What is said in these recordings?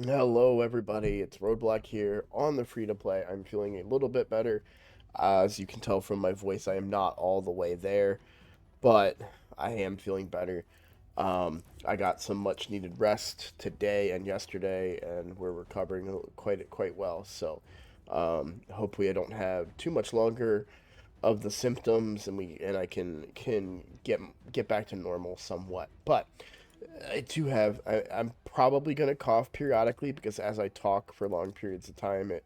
Hello, everybody. It's Roadblock here on the free to play. I'm feeling a little bit better. As you can tell from my voice, I am not all the way there, but I am feeling better. I got some much needed rest today and yesterday, and we're recovering quite well. So, hopefully, I don't have too much longer of the symptoms, and I can get back to normal somewhat. But I'm probably going to cough periodically because as I talk for long periods of time, it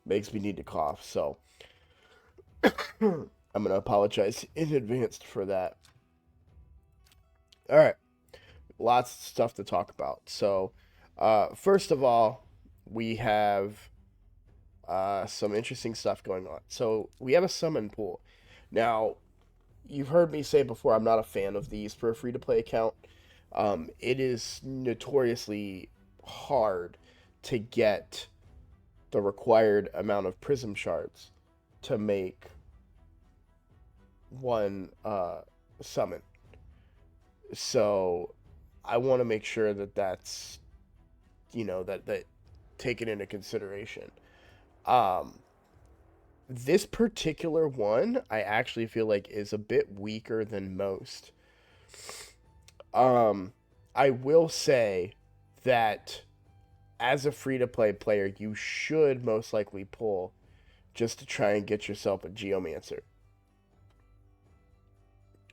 makes me need to cough. So I'm going to apologize in advance for that. All right, lots of stuff to talk about. So, first of all, we have some interesting stuff going on. So, we have a summon pool. Now, you've heard me say before, I'm not a fan of these for a free to play account. It is notoriously hard to get the required amount of prism shards to make one summon. So I want to make sure that that's that taken into consideration. Um, this particular one I actually feel like is a bit weaker than most. Um, I will say that as a free to play player, you should most likely pull just to try and get yourself a Geomancer.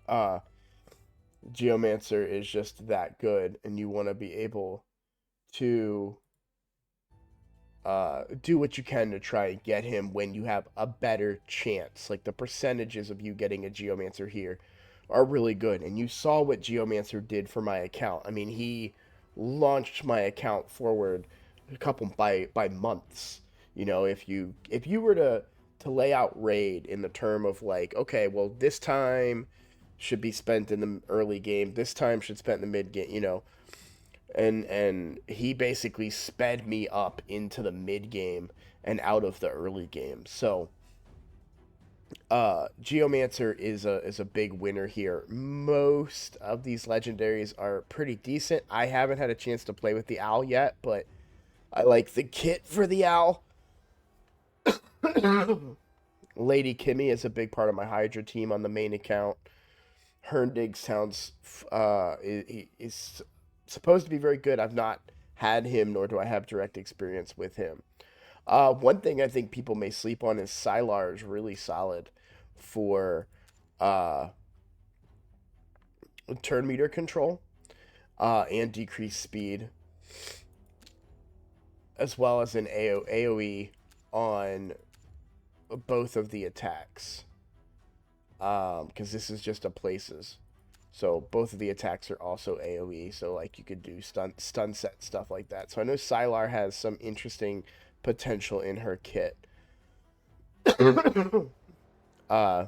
Uh, Geomancer is just that good, and you want to be able to do what you can to try and get him when you have a better chance. Like the percentages of you getting a Geomancer here are really good, and you saw what Geomancer did for my account. I mean, he launched my account forward a couple by months. If you were to lay out raid in the term of like, okay, well, this time should be spent in the early game, this time should spend in the mid game, and he basically sped me up into the mid game and out of the early game. So Geomancer is a big winner here. Most of these legendaries are pretty decent. I haven't had a chance to play with the owl yet, but I like the kit for the owl. Lady Kimmy is a big part of my Hydra team on the main account. Herndig sounds is supposed to be very good. I've not had him, nor do I have direct experience with him. One thing I think people may sleep on is Sylar is really solid for uh, turn meter control and decreased speed, as well as an AoE on both of the attacks. Because this is just a places. So both of the attacks are also AoE. So like you could do stun set stuff like that. So I know Sylar has some interesting potential in her kit. uh,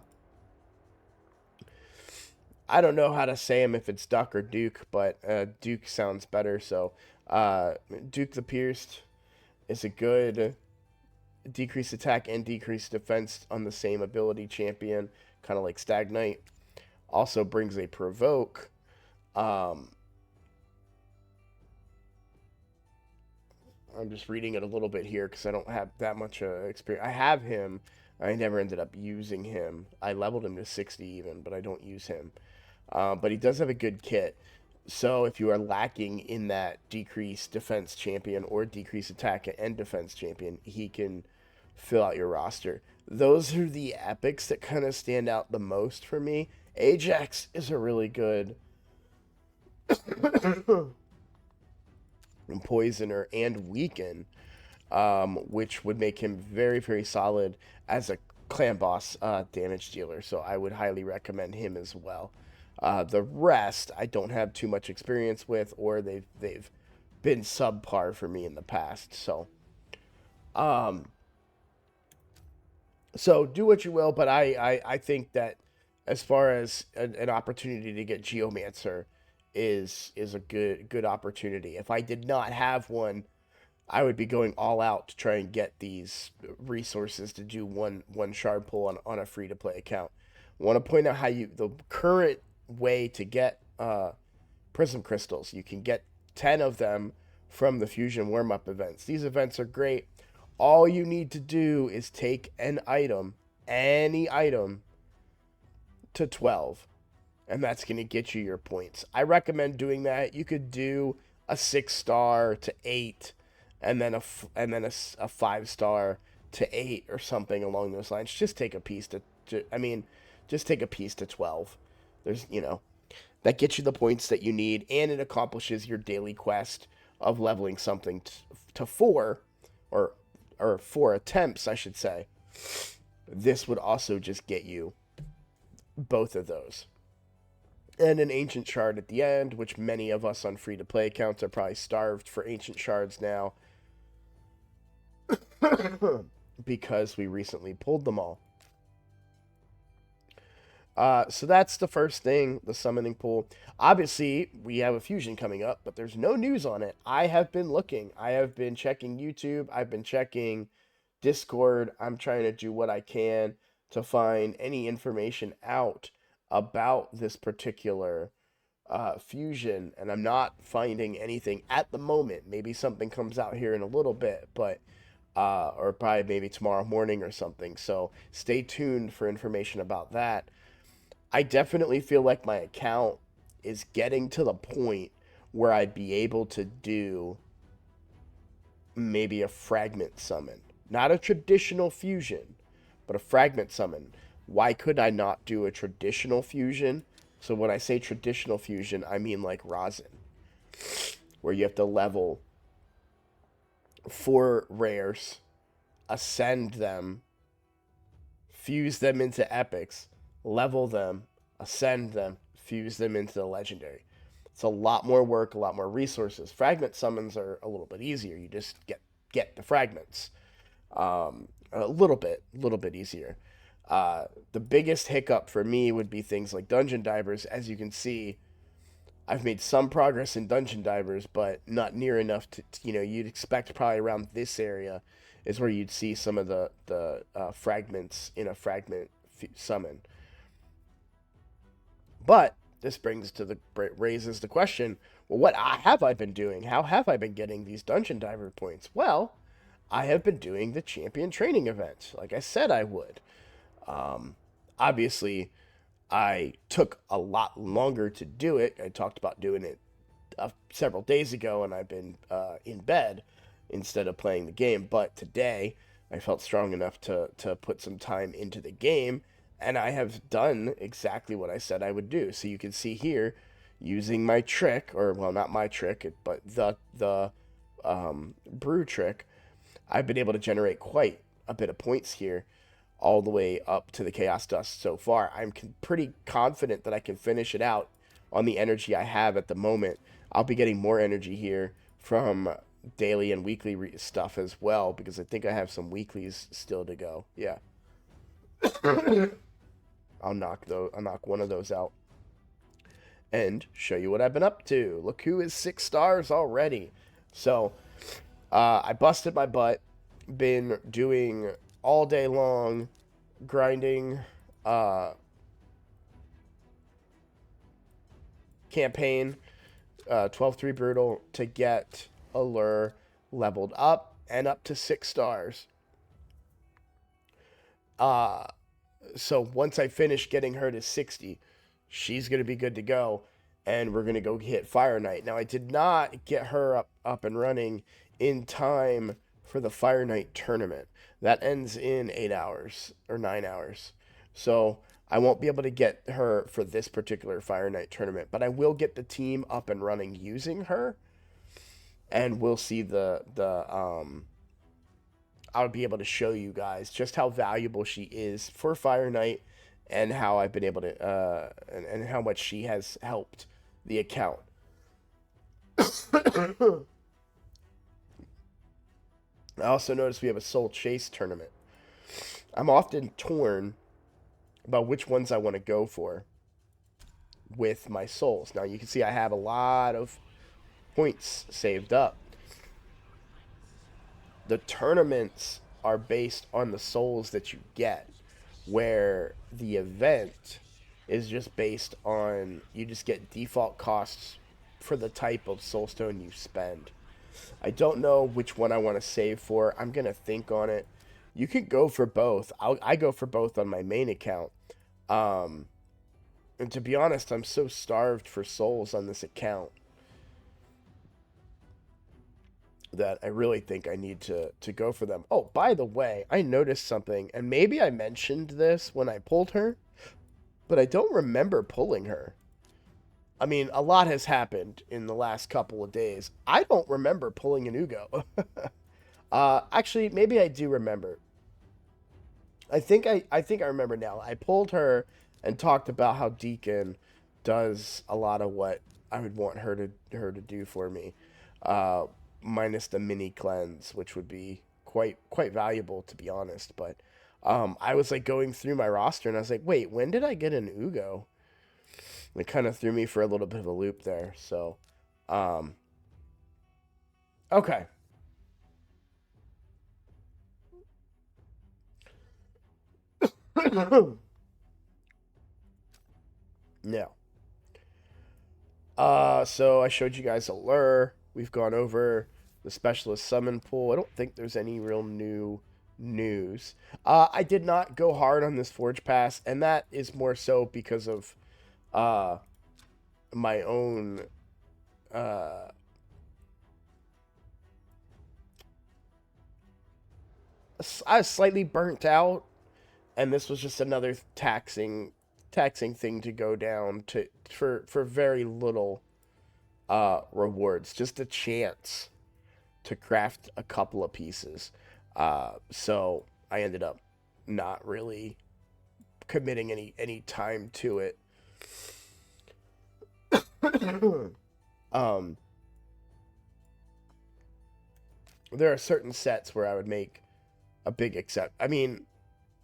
I don't know how to say him if it's Duck or Duke, but Duke sounds better. So uh, Duke the Pierced is a good decreased attack and decreased defense on the same ability champion, kind of like Stagnite. Also brings a provoke. Um, I'm just reading it a little bit here because I don't have that much experience. I have him. I never ended up using him. I leveled him to 60 even, but I don't use him. But he does have a good kit. So if you are lacking in that decreased defense champion or decreased attack and defense champion, he can fill out your roster. Those are the epics that kind of stand out the most for me. Ajax is a really good poisoner and weaken, which would make him very solid as a clan boss damage dealer. So I would highly recommend him as well. The rest I don't have too much experience with, or they've been subpar for me in the past. Um, so do what you will, but I think that as far as an opportunity to get Geomancer is a good opportunity. If I did not have one, I would be going all out to try and get these resources to do one shard pull on a free to play account. I want to point out how the current way to get prism crystals. You can get 10 of them from the Fusion warm-up events. These events are great. All you need to do is take an item, any item, to 12, and that's going to get you your points. I recommend doing that. You could do a 6-star to 8, and then a 5-star to 8 or something along those lines. Just take a piece just take a piece to 12. There's, that gets you the points that you need, and it accomplishes your daily quest of leveling something to 4, or 4 attempts, I should say. This would also just get you both of those. And an ancient shard at the end, which many of us on free-to-play accounts are probably starved for ancient shards now because we recently pulled them all. So that's the first thing, the summoning pool. Obviously, we have a fusion coming up, but there's no news on it. I have been looking. I have been checking YouTube. I've been checking Discord. I'm trying to do what I can to find any information out about this particular fusion, and I'm not finding anything at the moment. Maybe something comes out here in a little bit, but or probably maybe tomorrow morning or something. So stay tuned for information about that. I definitely feel like my account is getting to the point where I'd be able to do maybe a fragment summon. Not a traditional fusion, but a fragment summon. Why could I not do a traditional fusion? So when I say traditional fusion, I mean like Rosin, where you have to level 4 rares, ascend them, fuse them into epics, level them, ascend them, fuse them into the legendary. It's a lot more work, a lot more resources. Fragment summons are a little bit easier. You just get the fragments. A little bit easier. The biggest hiccup for me would be things like Dungeon Divers. As you can see, I've made some progress in Dungeon Divers, but not near enough to, you'd expect probably around this area is where you'd see some of the fragments in a fragment summon. But this raises the question, well, what have I been doing? How have I been getting these Dungeon Diver points? Well, I have been doing the champion training event, like I said I would. Obviously, I took a lot longer to do it. I talked about doing it several days ago, and I've been in bed instead of playing the game. But today, I felt strong enough to put some time into the game, and I have done exactly what I said I would do. So you can see here, using my trick, or well, not my trick, but the brew trick, I've been able to generate quite a bit of points here, all the way up to the Chaos Dust so far. I'm pretty confident that I can finish it out on the energy I have at the moment. I'll be getting more energy here from daily and weekly stuff as well, because I think I have some weeklies still to go. Yeah. I'll knock one of those out and show you what I've been up to. Look who is 6 stars already. So, I busted my butt, been doing all day long, grinding, campaign, 12-3 Brutal, to get Allure leveled up and up to 6 stars. So once I finish getting her to 60, she's going to be good to go, and we're going to go hit Fire Knight. Now, I did not get her up and running in time for the Fire Knight tournament. That ends in 8 hours or 9 hours. So I won't be able to get her for this particular Fire Knight tournament, but I will get the team up and running using her, and we'll see I'll be able to show you guys just how valuable she is for Fire Knight, and how I've been able to, and how much she has helped the account. I also noticed we have a Soul Chase tournament. I'm often torn about which ones I want to go for with my souls. Now, you can see I have a lot of points saved up. The tournaments are based on the souls that you get, where the event is just based on, you just get default costs for the type of soulstone you spend. I don't know which one I want to save for. I'm gonna think on it. You could go for both. I go for both on my main account. Um, and to be honest, I'm so starved for souls on this account that I really think I need to go for them. Oh, by the way, I noticed something, and maybe I mentioned this when I pulled her, but I don't remember pulling her. I mean, a lot has happened in the last couple of days. I don't remember pulling an Ugo. Actually, maybe I do remember. I think I remember now. I pulled her and talked about how Deacon does a lot of what I would want her to do for me, uh, minus the mini cleanse, which would be quite valuable to be honest. But I was like going through my roster and I was like, wait, when did I get an Ugo? It kind of threw me for a little bit of a loop there. So, um, okay. Now, so I showed you guys Allure. We've gone over the specialist summon pool. I don't think there's any real new news. I did not go hard on this Forge Pass, and that is more so because of uh, my own. Uh, I was slightly burnt out, and this was just another taxing thing to go down to for very little rewards, just a chance to craft a couple of pieces. So I ended up not really committing any time to it. um, there are certain sets where I would make a big except. I mean,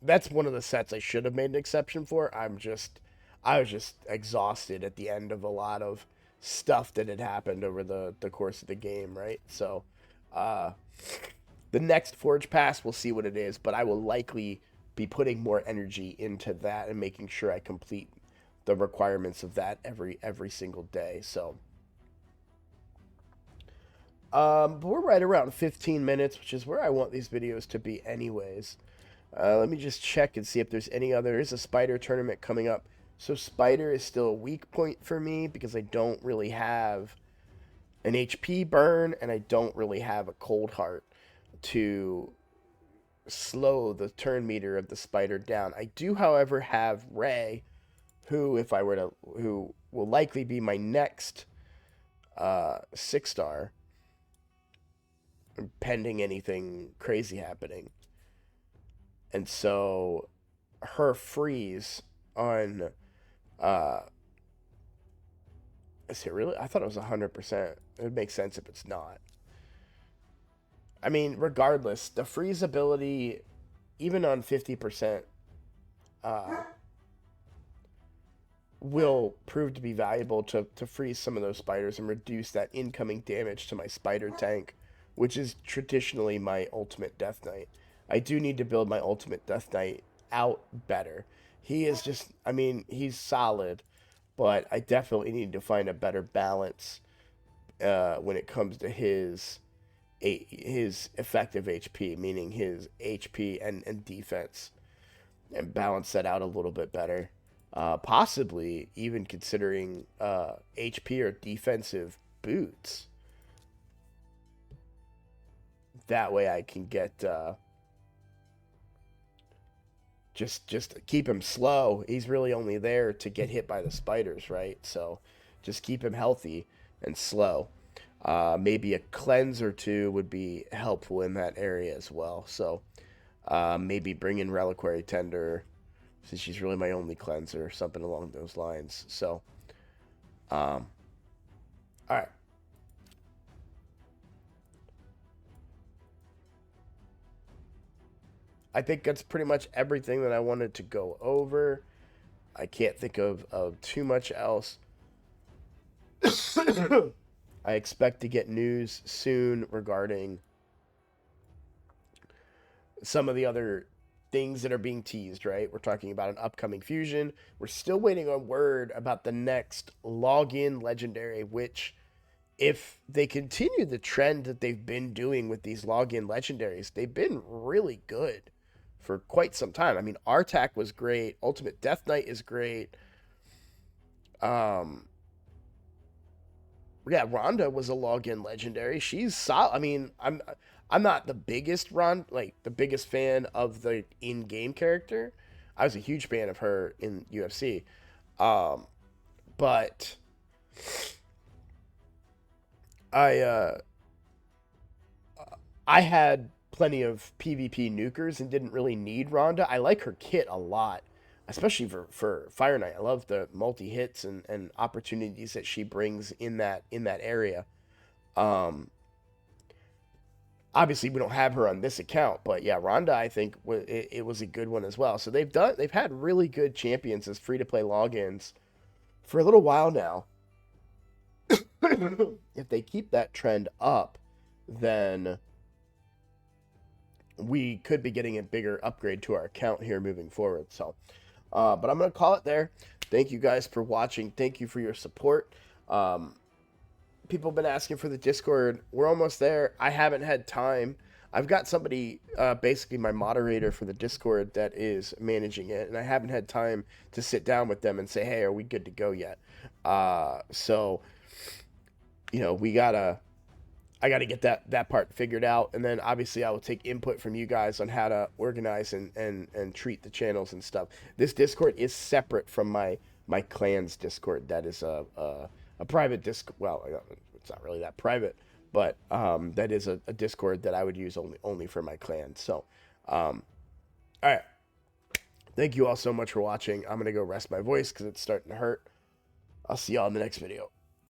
that's one of the sets I should have made an exception for. I was just exhausted at the end of a lot of stuff that had happened over the course of the game, right? So, uh, the next Forge Pass, we'll see what it is, but I will likely be putting more energy into that and making sure I complete the requirements of that every single day. So, but we're right around 15 minutes, which is where I want these videos to be, anyways. Let me just check and see if there's any other. There's a spider tournament coming up. So spider is still a weak point for me because I don't really have an HP burn and I don't really have a cold heart to slow the turn meter of the spider down. I do, however, have Ray, who, if I were to, who will likely be my next 6-star, pending anything crazy happening. And so her freeze on uh is it really? I thought it was 100%. It would make sense if it's not. I mean, regardless, the freeze ability, even on 50%, uh, will prove to be valuable to freeze some of those spiders and reduce that incoming damage to my spider tank, which is traditionally my ultimate Death Knight. I do need to build my ultimate Death Knight out better. He is just, I mean, he's solid, but I definitely need to find a better balance when it comes to his effective HP, meaning his HP and defense, and balance that out a little bit better. Possibly even considering HP or defensive boots. That way I can get just keep him slow. He's really only there to get hit by the spiders, right? So just keep him healthy and slow. Maybe a cleanse or two would be helpful in that area as well. So maybe bring in Reliquary Tender since she's really my only cleanser, something along those lines. So, all right. I think that's pretty much everything that I wanted to go over. I can't think of too much else. I expect to get news soon regarding some of the other things that are being teased, right? We're talking about an upcoming fusion. We're still waiting on word about the next login legendary, which if they continue the trend that they've been doing with these login legendaries, they've been really good for quite some time. I mean, Artak was great. Ultimate Death Knight is great. Um, yeah, Rhonda was a login legendary. She's solid. I mean, I'm not the biggest the biggest fan of the in-game character. I was a huge fan of her in UFC. Um, but I I had plenty of PvP nukers and didn't really need Rhonda. I like her kit a lot, especially for Fire Knight. I love the multi hits and opportunities that she brings in that area. Um, Obviously we don't have her on this account, but yeah, Rhonda I think it was a good one as well. So they've had really good champions as free to play logins for a little while now. If they keep that trend up, then we could be getting a bigger upgrade to our account here moving forward. So, but I'm going to call it there. Thank you guys for watching. Thank you for your support. People have been asking for the Discord. We're almost there. I haven't had time. I've got somebody, basically my moderator for the Discord, that is managing it, and I haven't had time to sit down with them and say, hey, are we good to go yet? So, you know, I gotta get that part figured out, and then obviously I will take input from you guys on how to organize and treat the channels and stuff. This Discord is separate from my clan's Discord. That is a private Discord. Well, it's not really that private, but that is a Discord that I would use only for my clan. So, all right. Thank you all so much for watching. I'm gonna go rest my voice because it's starting to hurt. I'll see y'all in the next video.